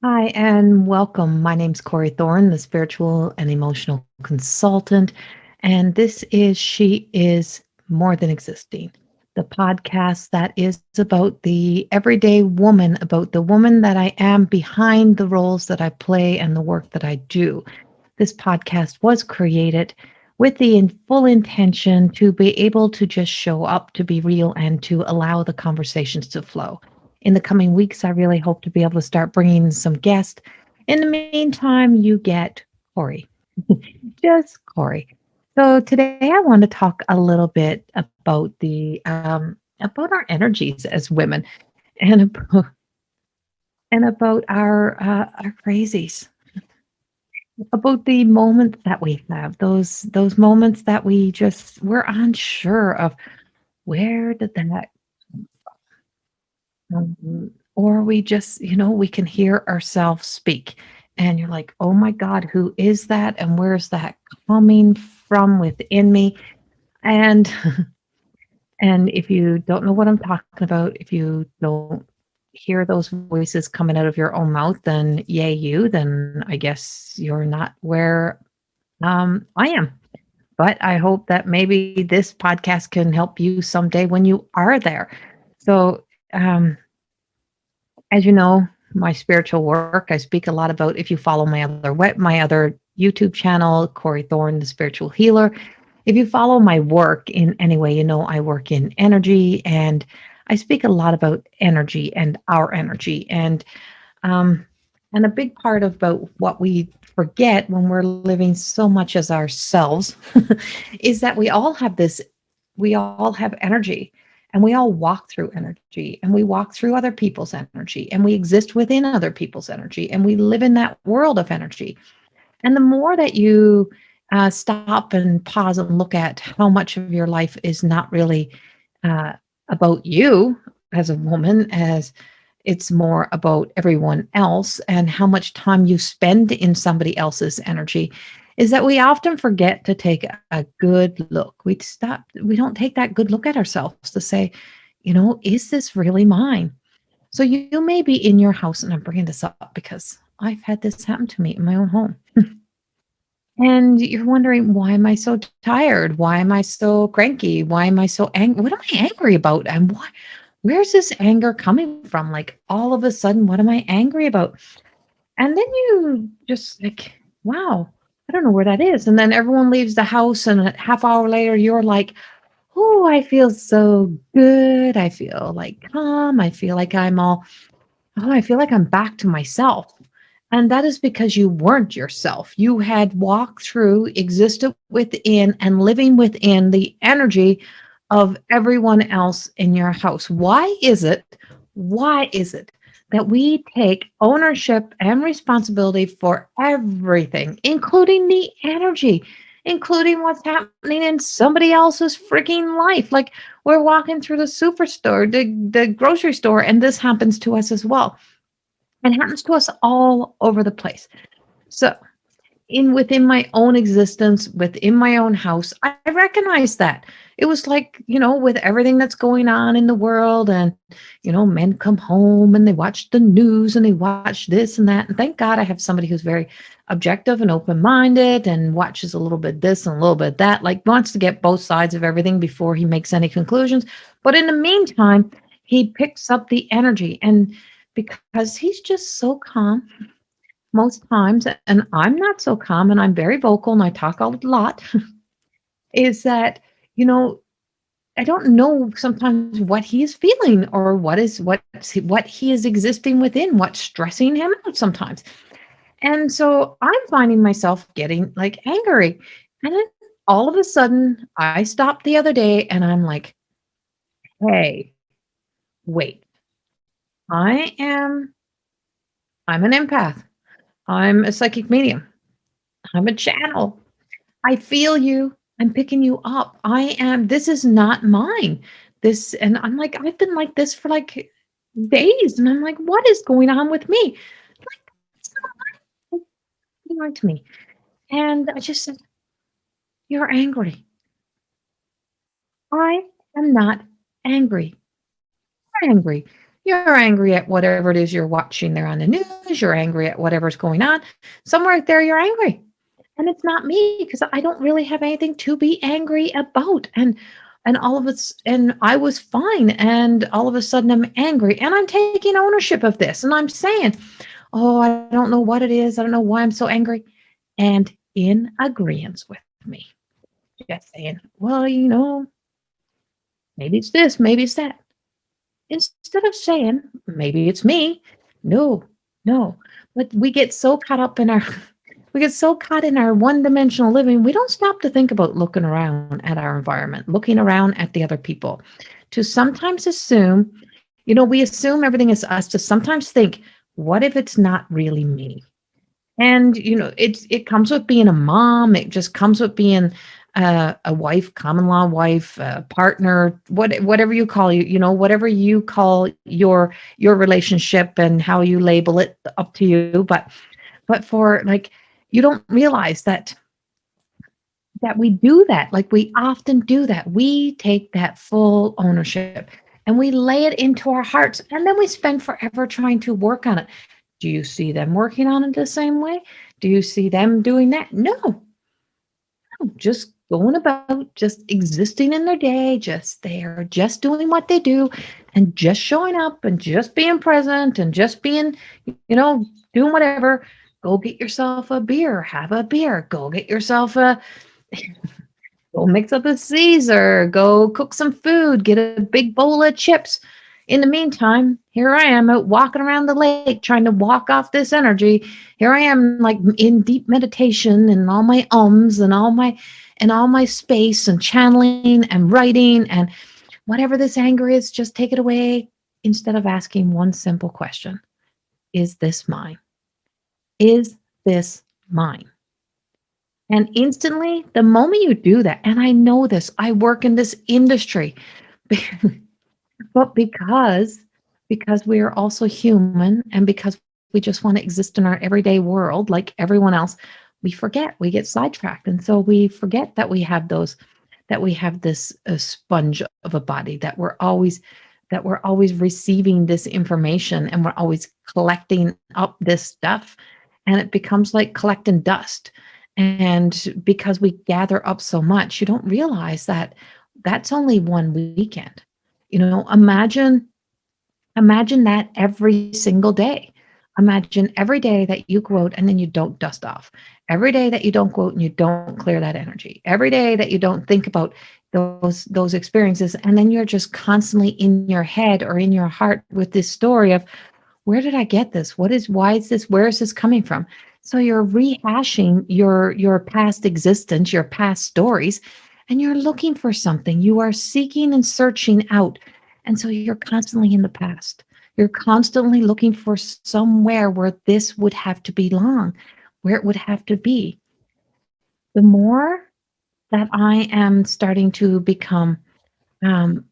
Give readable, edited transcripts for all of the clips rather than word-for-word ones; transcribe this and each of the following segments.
Hi, and welcome. My name's Corrie Thorne, the spiritual and emotional consultant. And this is She is More Than Existing, the podcast that is about the everyday woman, about the woman that I am behind the roles that I play and the work that I do. This podcast was created with the full intention to be able to just show up, to be real, and to allow the conversations to flow. In the coming weeks, I really hope to be able to start bringing some guests. In the meantime, you get Corey, just Corey. So today I want to talk a little bit about the about our energies as women and about our crazies, about the moments that we have, those moments that we're unsure of where did that or we just, we can hear ourselves speak. And you're like, oh my God, who is that? And where's that coming from within me? And and if you don't know what I'm talking about, if you don't hear those voices coming out of your own mouth, then yay you, then I guess you're not where I am. But I hope that maybe this podcast can help you someday when you are there. So, as you know, my spiritual work, I speak a lot about. If you follow my other YouTube channel, Corey Thorne, the spiritual healer. If you follow my work in any way, you know I work in energy, and I speak a lot about energy and our energy, um, and a big part about what we forget when we're living so much as ourselves is that we all have energy, and we all walk through energy, and we walk through other people's energy, and we exist within other people's energy, and we live in that world of energy. And the more that you stop and pause and look at how much of your life is not really uh, about you as a woman, as it's more about everyone else, and how much time you spend in somebody else's energy, is that we often forget to take a good look. We don't take that good look at ourselves to say, is this really mine? So you may be in your house, and I'm bringing this up because I've had this happen to me in my own home. And you're wondering, why am I so tired? Why am I so cranky? Why am I so angry? What am I angry about? And where's this anger coming from? Like all of a sudden, what am I angry about? And then you just like, wow, I don't know where that is. And then everyone leaves the house, and a half hour later, you're like, oh, I feel so good. I feel like calm. I feel like I feel like I'm back to myself. And that is because you weren't yourself. You had walked through, existed within, and living within the energy of everyone else in your house. Why is it that we take ownership and responsibility for everything, including the energy, including what's happening in somebody else's freaking life? Like we're walking through the superstore, the grocery store, and this happens to us as well. It happens to us all over the place. So, in within my own existence, within my own house, I recognize that. It was like, with everything that's going on in the world, and, men come home and they watch the news and they watch this and that. And thank God I have somebody who's very objective and open minded and watches a little bit this and a little bit that, like wants to get both sides of everything before he makes any conclusions. But in the meantime, he picks up the energy, and because he's just so calm most times, and I'm not so calm, and I'm very vocal and I talk a lot, is that, you know, I don't know sometimes what he is feeling, or what he is existing within, what's stressing him out sometimes. And so I'm finding myself getting like angry. And then all of a sudden I stopped the other day and I'm like, hey, wait, I am I'm an empath. I'm a psychic medium. I'm a channel. I feel you. I'm picking you up. This is not mine. And I'm like, I've been like this for like days. And I'm like, what is going on with me? Like, it's not mine to me. And I just said, you're angry. I am not angry. You're angry. You're angry at whatever it is you're watching there on the news. You're angry at whatever's going on. Somewhere there, you're angry. And it's not me because I don't really have anything to be angry about. And all of it's and I was fine. And all of a sudden I'm angry and I'm taking ownership of this. And I'm saying, oh, I don't know what it is. I don't know why I'm so angry. And in agreement with me, just saying, well, maybe it's this, maybe it's that. Instead of saying, maybe it's me. No, no. But we get so caught up in our we get so caught in our one-dimensional living, we don't stop to think about looking around at our environment, looking around at the other people, to sometimes assume, we assume everything is us, to sometimes think, what if it's not really me? And, it comes with being a mom. It just comes with being a wife, common law wife, partner, whatever you call whatever you call your relationship and how you label it, up to you. But for like, you don't realize that we do that. Like we often do that. We take that full ownership and we lay it into our hearts, and then we spend forever trying to work on it. Do you see them working on it the same way? Do you see them doing that? No, just going about, just existing in their day, just they are just doing what they do and just showing up and just being present and just being, doing whatever. Go get yourself a beer, have a beer, go get yourself a go mix up a Caesar, go cook some food, get a big bowl of chips. In the meantime, here I am out walking around the lake trying to walk off this energy. Here I am like in deep meditation and all my ums and all my space and channeling and writing and whatever this anger is, just take it away instead of asking one simple question. Is this mine? Is this mine? And instantly, the moment you do that, and I know this, I work in this industry, but because we are also human and because we just want to exist in our everyday world like everyone else, we forget, we get sidetracked. And so we forget that we have this sponge of a body, that we're always receiving this information and we're always collecting up this stuff, and it becomes like collecting dust. And because we gather up so much, you don't realize that that's only one weekend. Imagine that every single day. Imagine every day that you go out and then you don't dust off. Every day that you don't go out and you don't clear that energy. Every day that you don't think about those experiences, and then you're just constantly in your head or in your heart with this story of, where did I get this? Why is this? Where is this coming from? So you're rehashing your past existence, your past stories, and you're looking for something. You are seeking and searching out. And so you're constantly in the past. You're constantly looking for somewhere where this would have to belong, where it would have to be. The more that I am starting to become um,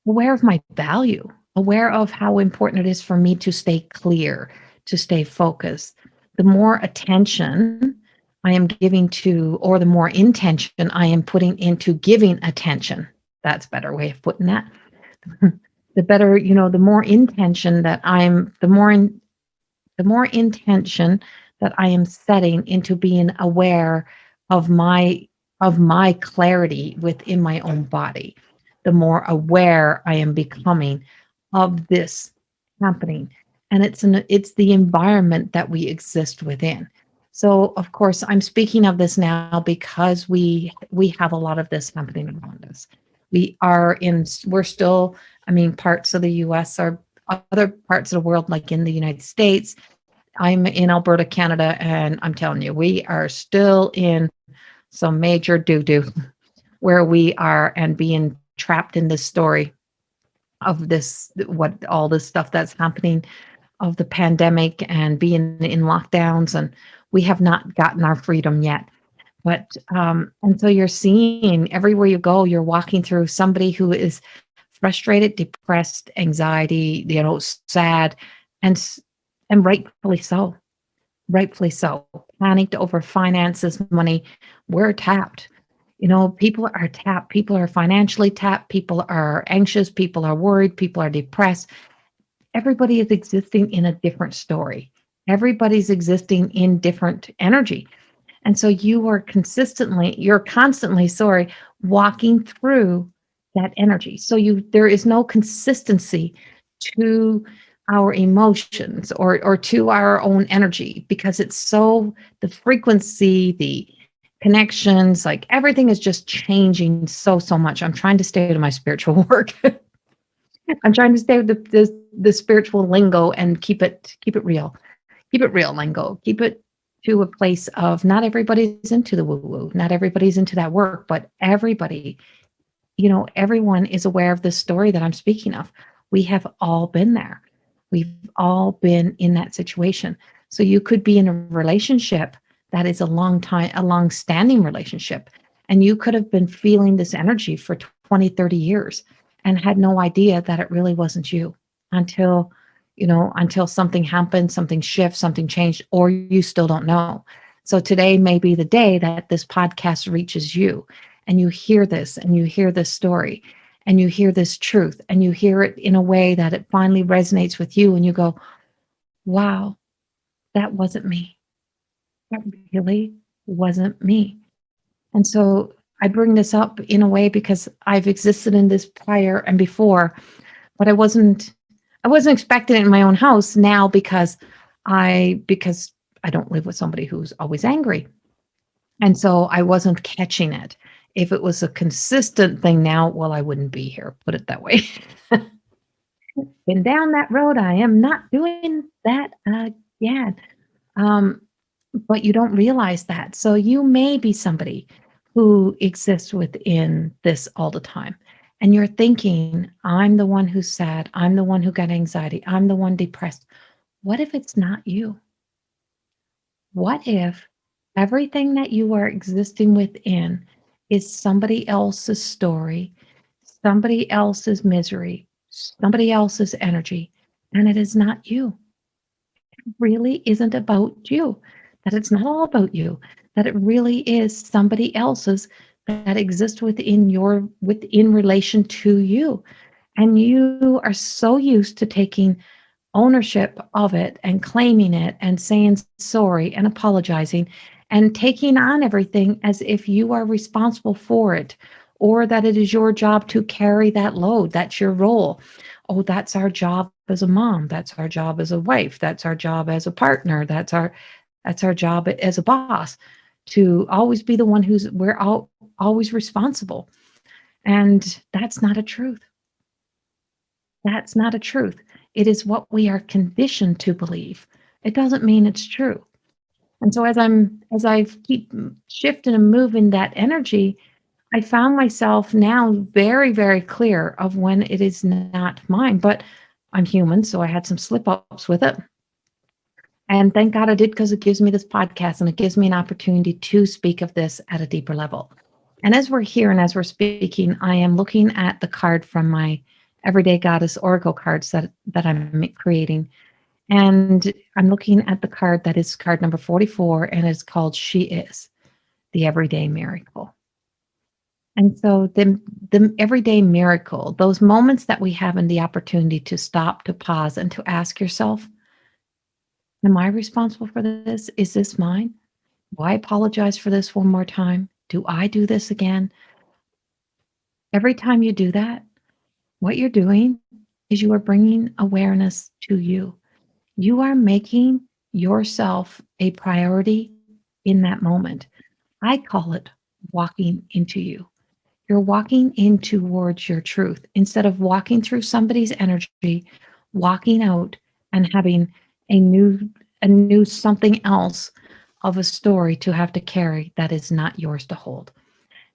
aware of my value, aware of how important it is for me to stay clear, to stay focused. The more attention I am giving to, or the more intention I am putting into giving attention. That's a better way of putting that. The better, the more intention that the more intention that I am setting into being aware of my clarity within my own body, the more aware I am becoming of this happening. And it's the environment that we exist within. So of course I'm speaking of this now because we have a lot of this happening around us. We're still, I mean, parts of the US are other parts of the world, like in the United States. I'm in Alberta, Canada, and I'm telling you, we are still in some major doo-doo where we are and being trapped in this story of what all this stuff that's happening, of the pandemic and being in lockdowns, and we have not gotten our freedom yet. But and so you're seeing everywhere you go, you're walking through somebody who is frustrated, depressed, anxiety, sad, and and rightfully so. Rightfully so. Panicked over finances, money. We're tapped. People are tapped, people are financially tapped, people are anxious, people are worried, people are depressed. Everybody is existing in a different story. Everybody's existing in different energy. And so you're constantly, sorry, walking through that energy. So there is no consistency to our emotions or to our own energy because it's so the frequency, the connections, like everything is just changing so much. I'm trying to stay to my spiritual work. I'm trying to stay with the spiritual lingo and keep it real. Keep it real lingo. Keep it to a place of not everybody's into the woo woo, not everybody's into that work, but everybody, everyone is aware of this story that I'm speaking of. We have all been there. We've all been in that situation. So you could be in a relationship that is a long standing relationship, and you could have been feeling this energy for 20, 30 years and had no idea that it really wasn't you until, until something happened, something shifts, something changed, or you still don't know. So today may be the day that this podcast reaches you and you hear this and you hear this story and you hear this truth and you hear it in a way that it finally resonates with you and you go, wow, that wasn't me. That really wasn't me. And so I bring this up in a way because I've existed in this prior and before, but I wasn't expecting it in my own house now because I don't live with somebody who's always angry. And so I wasn't catching it. If it was a consistent thing now, well, I wouldn't be here, put it that way. Been down that road. I am not doing that again. Um, but you don't realize that. So you may be somebody who exists within this all the time. And you're thinking, I'm the one who's sad. I'm the one who got anxiety. I'm the one depressed. What if it's not you? What if everything that you are existing within is somebody else's story, somebody else's misery, somebody else's energy, and it is not you? It really isn't about you, that it's not all about you, that it really is somebody else's that exists within relation to you. And you are so used to taking ownership of it and claiming it and saying sorry and apologizing and taking on everything as if you are responsible for it or that it is your job to carry that load. That's your role. Oh, that's our job as a mom. That's our job as a wife. That's our job as a partner. That's our job as a boss to always be the one always responsible. And that's not a truth. That's not a truth. It is what we are conditioned to believe. It doesn't mean it's true. And so as I keep shifting and moving that energy, I found myself now very, very clear of when it is not mine. But I'm human, so I had some slip ups with it. And thank God I did because it gives me this podcast and it gives me an opportunity to speak of this at a deeper level. And as we're here and as we're speaking, I am looking at the card from my Everyday Goddess Oracle cards that I'm creating. And I'm looking at the card that is card number 44, and it's called She Is, the Everyday Miracle. And so the everyday miracle, those moments that we have in the opportunity to stop, to pause, and to ask yourself, am I responsible for this? Is this mine? Do I apologize for this one more time? Do I do this again? Every time you do that, what you're doing is you are bringing awareness to you. You are making yourself a priority in that moment. I call it walking into you. You're walking in towards your truth instead of walking through somebody's energy, walking out and having a new something else of a story to have to carry that is not yours to hold.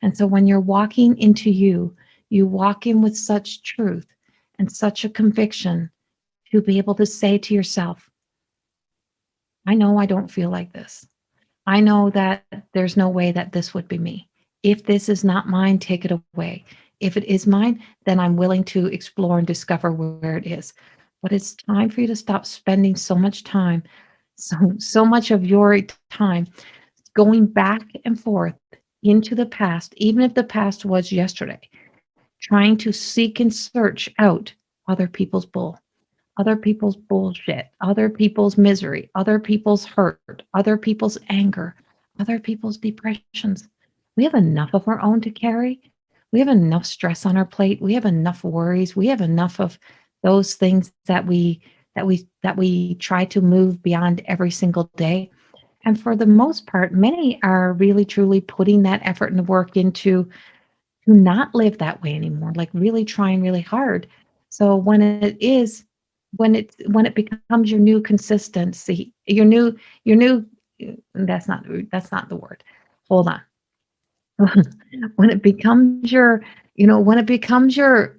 And so when you're walking into you, you walk in with such truth and such a conviction to be able to say to yourself, I know I don't feel like this. I know that there's no way that this would be me. If this is not mine, take it away. If it is mine, then I'm willing to explore and discover where it is. But it's time for you to stop spending so much time, so much of your time going back and forth into the past, even if the past was yesterday, trying to seek and search out other people's other people's bullshit, other people's misery, other people's hurt, other people's anger, other people's depressions. We have enough of our own to carry. We have enough stress on our plate. We have enough worries. We have enough of those things that we try to move beyond every single day. And for the most part, many are really truly putting that effort and work into to not live that way anymore, like really trying really hard. So when it becomes your new consistency, your new that's not the word. Hold on. When it becomes your, when it becomes your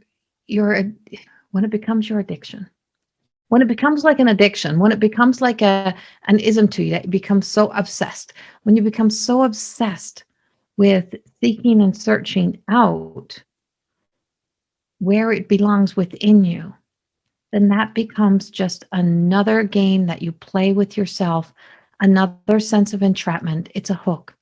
when it becomes your addiction. When it becomes like an addiction, when it becomes like an ism to you, that you become so obsessed. When you become so obsessed with seeking and searching out where it belongs within you, then that becomes just another game that you play with yourself, another sense of entrapment. It's a hook.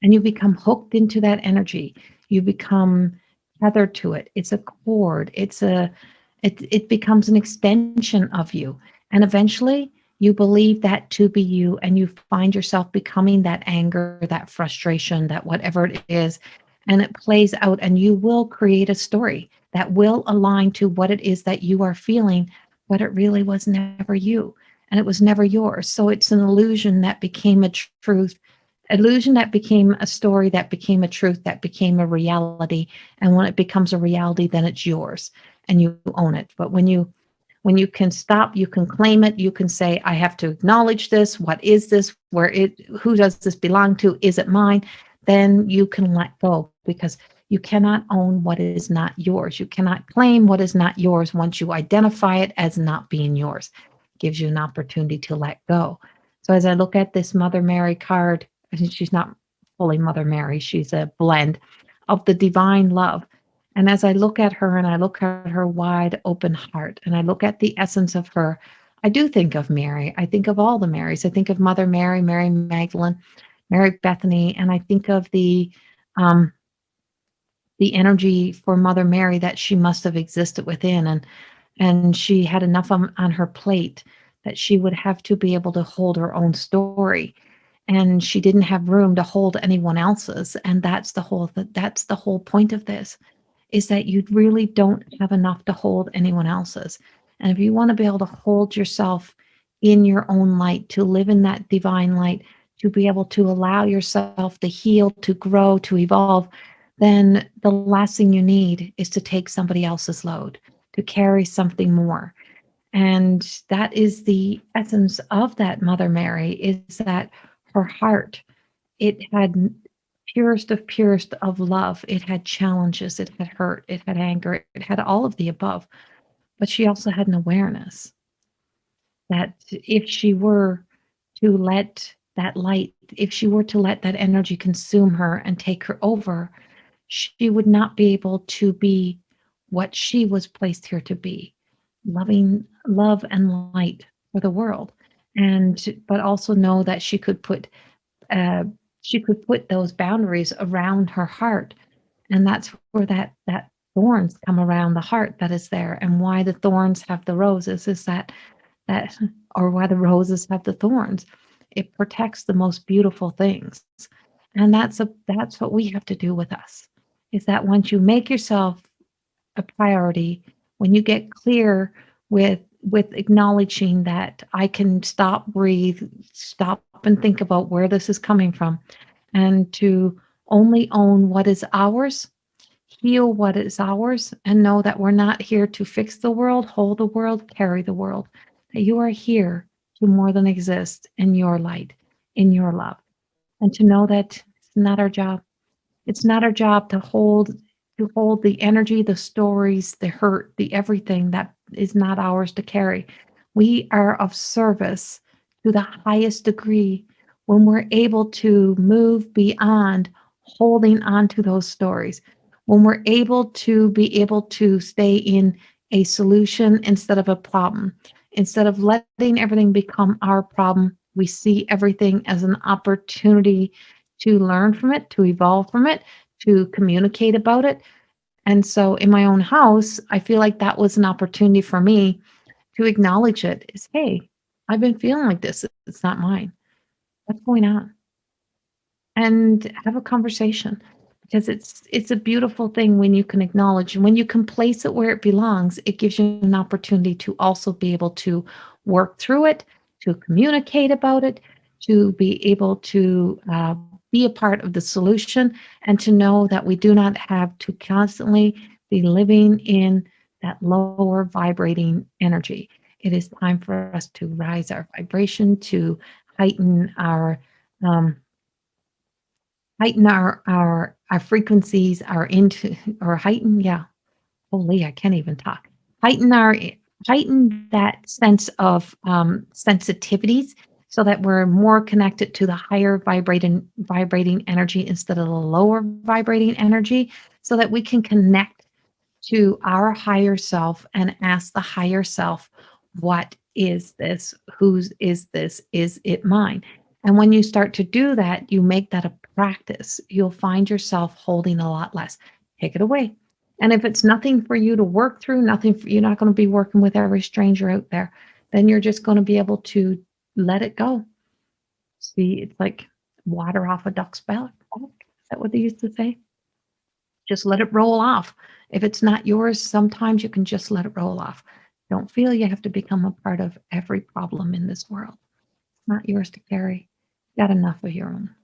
And you become hooked into that energy. You become tethered to it. It's a cord. It becomes an extension of you. And eventually you believe that to be you, and you find yourself becoming that anger, that frustration, that whatever it is, and it plays out, and you will create a story that will align to what it is that you are feeling, but it really was never you, and it was never yours. So it's an illusion that became a truth, illusion that became a story, that became a truth, that became a reality. And when it becomes a reality, then it's yours and you own it. But when you can stop, you can claim it, you can say, I have to acknowledge this. What is this? Who does this belong to? Is it mine? Then you can let go, because you cannot own what is not yours. You cannot claim what is not yours. Once you identify it as not being yours, it gives you an opportunity to let go. So as I look at this Mother Mary card, I think she's not fully Mother Mary. She's a blend of the divine love. And as I look at her, and I look at her wide open heart, and I look at the essence of her, I do think of Mary. I think of all the Marys. I think of Mother Mary, Mary Magdalene, Mary Bethany, and I think of um, the energy for Mother Mary that she must have existed within, and she had enough on her plate that she would have to be able to hold her own story, and she didn't have room to hold anyone else's. And that's the whole point of this, is that you really don't have enough to hold anyone else's. And if you want to be able to hold yourself in your own light, to live in that divine light, to be able to allow yourself to heal, to grow, to evolve, then the last thing you need is to take somebody else's load, to carry something more. And that is the essence of that Mother Mary, is that her heart, it had purest of love. It had challenges, it had hurt, it had anger, it had all of the above. But she also had an awareness that if she were to let that light, if she were to let that energy consume her and take her over, she would not be able to be what she was placed here to be, loving love and light for the world. And but also know that uh, she could put those boundaries around her heart. And that's where that thorns come around the heart that is there. And why the thorns have the roses is that or why the roses have the thorns. It protects the most beautiful things. And that's what we have to do with us. Is that once you make yourself a priority, when you get clear with acknowledging that I can stop, breathe, stop and think about where this is coming from, and to only own what is ours, heal what is ours, and know that we're not here to fix the world, hold the world, carry the world, that you are here to more than exist in your light, in your love. And to know that it's not our job. It's not our job to hold the energy, the stories, the hurt, the everything that is not ours to carry. We are of service to the highest degree when we're able to move beyond holding on to those stories. When we're able to stay in a solution instead of a problem. Instead of letting everything become our problem, we see everything as an opportunity to learn from it, to evolve from it, to communicate about it. And so in my own house, I feel like that was an opportunity for me to acknowledge it is, hey, I've been feeling like this. It's not mine. What's going on? And have a conversation because it's a beautiful thing when you can acknowledge and when you can place it where it belongs. It gives you an opportunity to also be able to work through it, to communicate about it, to be able to be a part of the solution, and to know that we do not have to constantly be living in that lower vibrating energy. It is time for us to rise our vibration, to heighten our um, heighten our frequencies, our into or heighten, yeah. Holy, I can't even talk. Heighten our heighten that sense of sensitivities so that we're more connected to the higher vibrating energy instead of the lower vibrating energy, so that we can connect to our higher self and ask the higher self, what is this? Whose is this? Is it mine? And when you start to do that, you make that a practice. You'll find yourself holding a lot less. Take it away. And if it's nothing for you to work through, nothing for, you're not going to be working with every stranger out there, then you're just going to be able to let it go. See, it's like water off a duck's back. Is that what they used to say? Just let it roll off. If it's not yours, sometimes you can just let it roll off. Don't feel you have to become a part of every problem in this world. It's not yours to carry. You got enough of your own,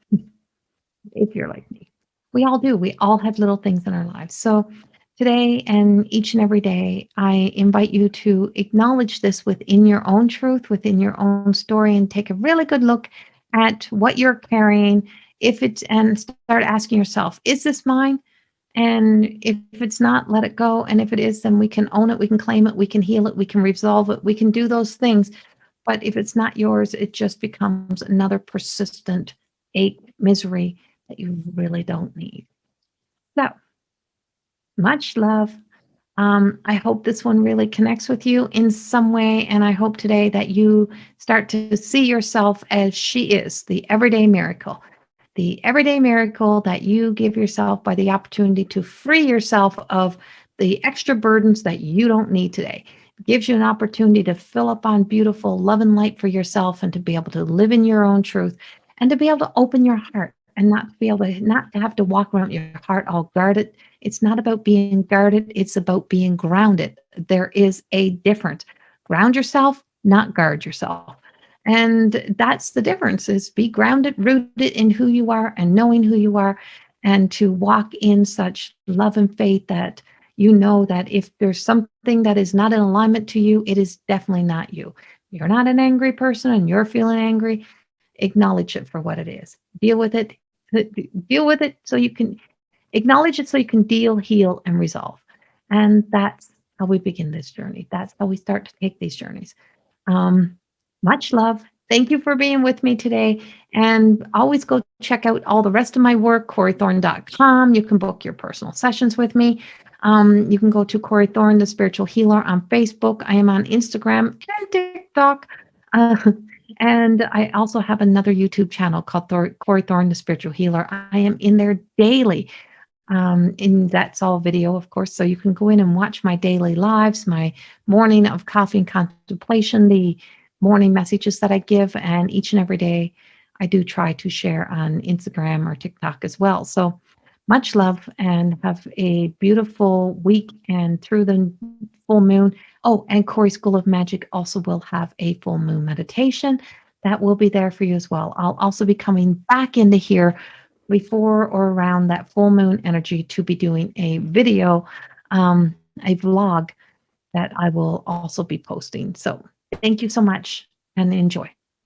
if you're like me. We all do. We all have little things in our lives. So today and each and every day, I invite you to acknowledge this within your own truth, within your own story, and take a really good look at what you're carrying. If it's and start asking yourself, is this mine? And if it's not, let it go. And if it is, then we can own it, we can claim it, we can heal it, we can resolve it, we can do those things. But if it's not yours, it just becomes another persistent ache, misery that you really don't need. So much love. I hope this one really connects with you in some way. And I hope today that you start to see yourself as she is, the everyday miracle that you give yourself by the opportunity to free yourself of the extra burdens that you don't need today. It gives you an opportunity to fill up on beautiful love and light for yourself and to be able to live in your own truth and to be able to open your heart and not to be able to not to have to walk around your heart all guarded. It's not about being guarded, it's about being grounded. There is a difference. Ground yourself, not guard yourself. And that's the difference is be grounded, rooted in who you are and knowing who you are, and to walk in such love and faith that you know that if there's something that is not in alignment to you, it is definitely not you. You're not an angry person and you're feeling angry. Acknowledge it for what it is. Deal with it. Deal with it so you can acknowledge it so you can deal, heal, and resolve. And that's how we begin this journey. That's how we start to take these journeys. Um, much love. Thank you for being with me today. And always go check out all the rest of my work, CorrieThorne.com. You can book your personal sessions with me. You can go to Corrie Thorne, the Spiritual Healer, on Facebook. I am on Instagram and TikTok. Uh, and I also have another YouTube channel called Corrie Thorne, the Spiritual Healer. I am in there daily. And that's all video, of course. So you can go in and watch my daily lives, my morning of coffee and contemplation, the morning messages that I give. And each and every day, I do try to share on Instagram or TikTok as well. So much love and have a beautiful week and through the full moon. Oh, and Corey School of Magic also will have a full moon meditation that will be there for you as well. I'll also be coming back into here before or around that full moon energy to be doing a video, a vlog that I will also be posting. So thank you so much and enjoy.